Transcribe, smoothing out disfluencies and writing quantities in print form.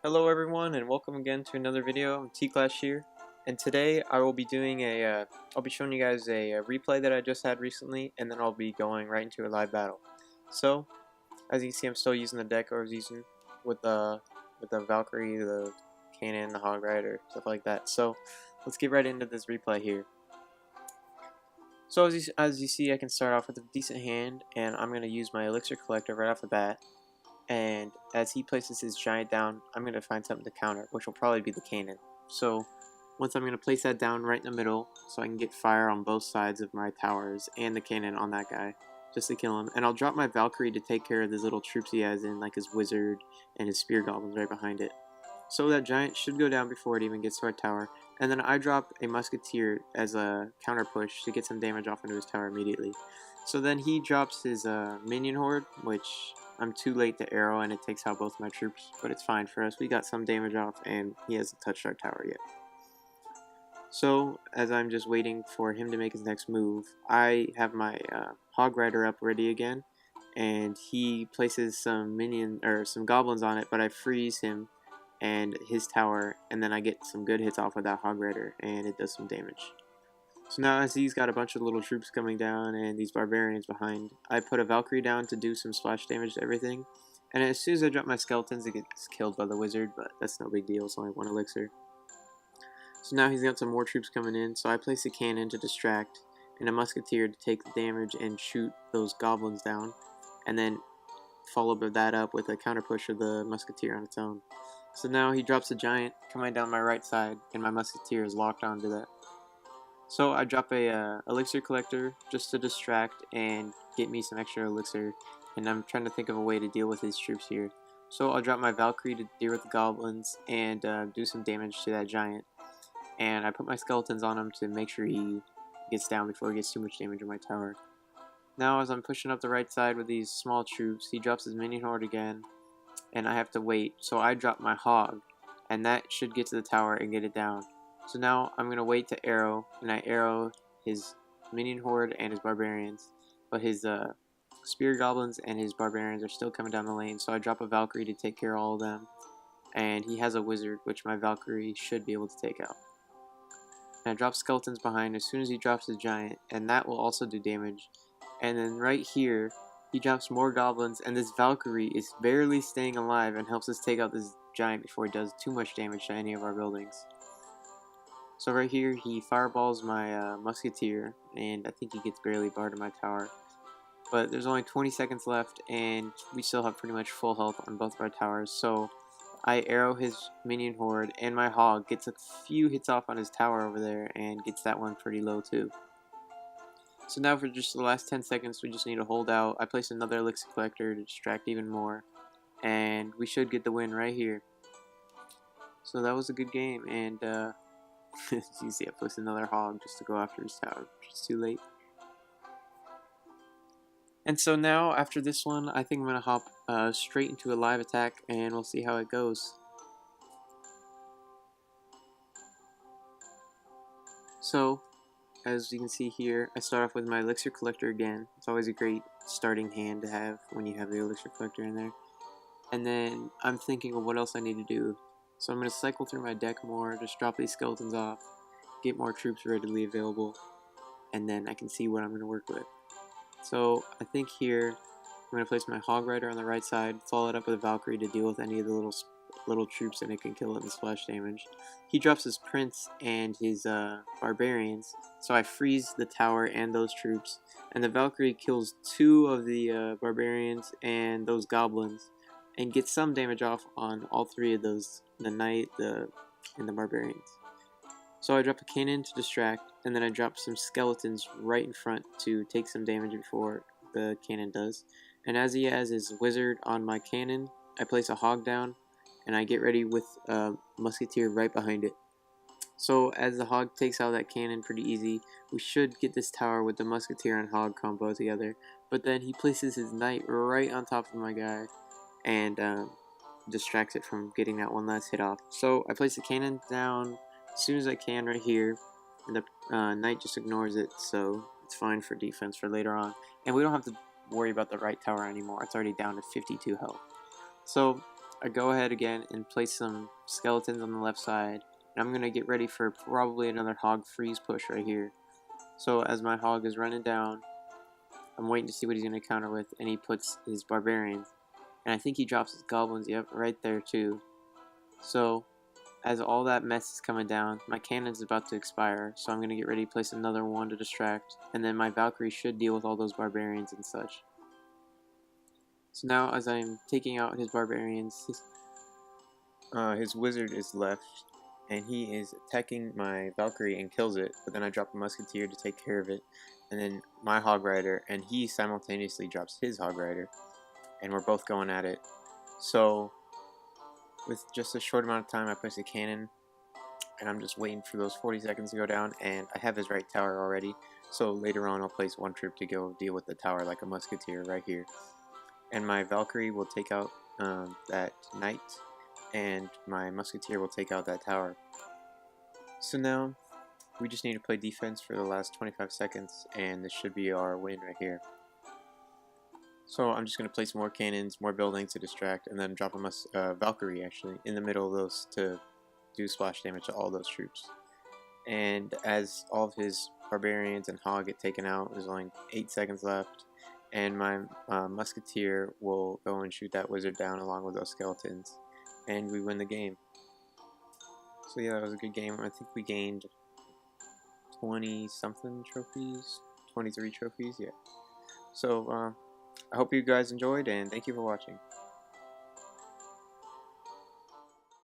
Hello everyone and welcome again to another video. I'm Clash here, and today I will be doing I'll be showing you guys a replay that I just had recently, and then I'll be going right into a live battle. So, as you can see, I'm still using the deck I was using with the Valkyrie, the Cannon, the Hog Rider, stuff like that. So, let's get right into this replay here. So as you see, I can start off with a decent hand, and I'm going to use my Elixir Collector right off the bat. And as he places his giant down, I'm going to find something to counter, which will probably be the cannon. So once I'm going to place that down right in the middle, so I can get fire on both sides of my towers and the cannon on that guy, just to kill him. And I'll drop my Valkyrie to take care of these little troops he has in, like his wizard and his spear goblins right behind it. So that giant should go down before it even gets to our tower. And then I drop a musketeer as a counter push to get some damage off into his tower immediately. So then he drops his minion horde, which I'm too late to arrow and it takes out both my troops, but it's fine for us. We got some damage off and he hasn't touched our tower yet. So as I'm just waiting for him to make his next move, I have my Hog Rider up ready again, and he places some some goblins on it, but I freeze him and his tower, and then I get some good hits off with that Hog Rider, and it does some damage. So now as he's got a bunch of little troops coming down and these barbarians behind, I put a Valkyrie down to do some splash damage to everything, and as soon as I drop my skeletons, it gets killed by the wizard, but that's no big deal, it's only one elixir. So now he's got some more troops coming in, so I place a cannon to distract, and a musketeer to take the damage and shoot those goblins down, and then follow that up with a counter push of the musketeer on its own. So now he drops a giant coming down my right side, and my musketeer is locked onto that. So I drop a elixir collector just to distract and get me some extra elixir, and I'm trying to think of a way to deal with these troops here. So I'll drop my Valkyrie to deal with the goblins and do some damage to that giant. And I put my skeletons on him to make sure he gets down before he gets too much damage on my tower. Now as I'm pushing up the right side with these small troops, he drops his minion horde again, and I have to wait. So I drop my hog, and that should get to the tower and get it down. So now I'm going to wait to arrow, and I arrow his minion horde and his barbarians, but his spear goblins and his barbarians are still coming down the lane, so I drop a Valkyrie to take care of all of them, and he has a wizard, which my Valkyrie should be able to take out. And I drop skeletons behind as soon as he drops his giant, and that will also do damage. And then right here, he drops more goblins, and this Valkyrie is barely staying alive and helps us take out this giant before he does too much damage to any of our buildings. So right here, he fireballs my musketeer, and I think he gets barely barred in my tower. But there's only 20 seconds left, and we still have pretty much full health on both of our towers. So I arrow his minion horde, and my hog gets a few hits off on his tower over there, and gets that one pretty low too. So now for just the last 10 seconds, we just need to hold out. I place another elixir collector to distract even more, and we should get the win right here. So that was a good game, and as you see, I placed another hog just to go after his tower. It's too late. And so now, after this one, I think I'm going to hop straight into a live attack, and we'll see how it goes. So, as you can see here, I start off with my Elixir Collector again. It's always a great starting hand to have when you have the Elixir Collector in there. And then I'm thinking of what else I need to do. So I'm going to cycle through my deck more, just drop these skeletons off, get more troops readily available, and then I can see what I'm going to work with. So I think here I'm going to place my Hog Rider on the right side, follow it up with a Valkyrie to deal with any of the little troops, and it can kill it in splash damage. He drops his Prince and his Barbarians, so I freeze the tower and those troops, and the Valkyrie kills 2 of the Barbarians and those Goblins, and gets some damage off on all 3 of those, the Knight, and the Barbarians. So I drop a cannon to distract, and then I drop some skeletons right in front to take some damage before the cannon does. And as he has his wizard on my cannon, I place a hog down, and I get ready with a musketeer right behind it. So as the hog takes out that cannon pretty easy, we should get this tower with the musketeer and hog combo together. But then he places his knight right on top of my guy, and distracts it from getting that one last hit off. So I place the cannon down as soon as I can right here, and the knight just ignores it, so it's fine for defense for later on. And we don't have to worry about the right tower anymore, it's already down to 52 health. So I go ahead again and place some skeletons on the left side, and I'm going to get ready for probably another hog freeze push right here. So as my hog is running down, I'm waiting to see what he's going to counter with, and he puts his barbarians. And I think he drops his goblins, yep, right there too. So as all that mess is coming down, my cannon's about to expire, so I'm going to get ready to place another one to distract, and then my Valkyrie should deal with all those barbarians and such. So now as I'm taking out his barbarians, his wizard is left, and he is attacking my Valkyrie and kills it, but then I drop a musketeer to take care of it, and then my hog rider, and he simultaneously drops his hog rider, and we're both going at it. So with just a short amount of time, I place a cannon, and I'm just waiting for those 40 seconds to go down, and I have his right tower already, so later on I'll place one troop to go deal with the tower like a musketeer right here. And my Valkyrie will take out that knight, and my musketeer will take out that tower. So now we just need to play defense for the last 25 seconds, and this should be our win right here. So I'm just going to place more cannons, more buildings to distract, and then drop a Valkyrie actually in the middle of those to do splash damage to all those troops. And as all of his barbarians and hog get taken out, there's only 8 seconds left, and my musketeer will go and shoot that wizard down along with those skeletons, and we win the game. So yeah, that was a good game. I think we gained 20 something trophies, 23 trophies, yeah. So I hope you guys enjoyed, and thank you for watching.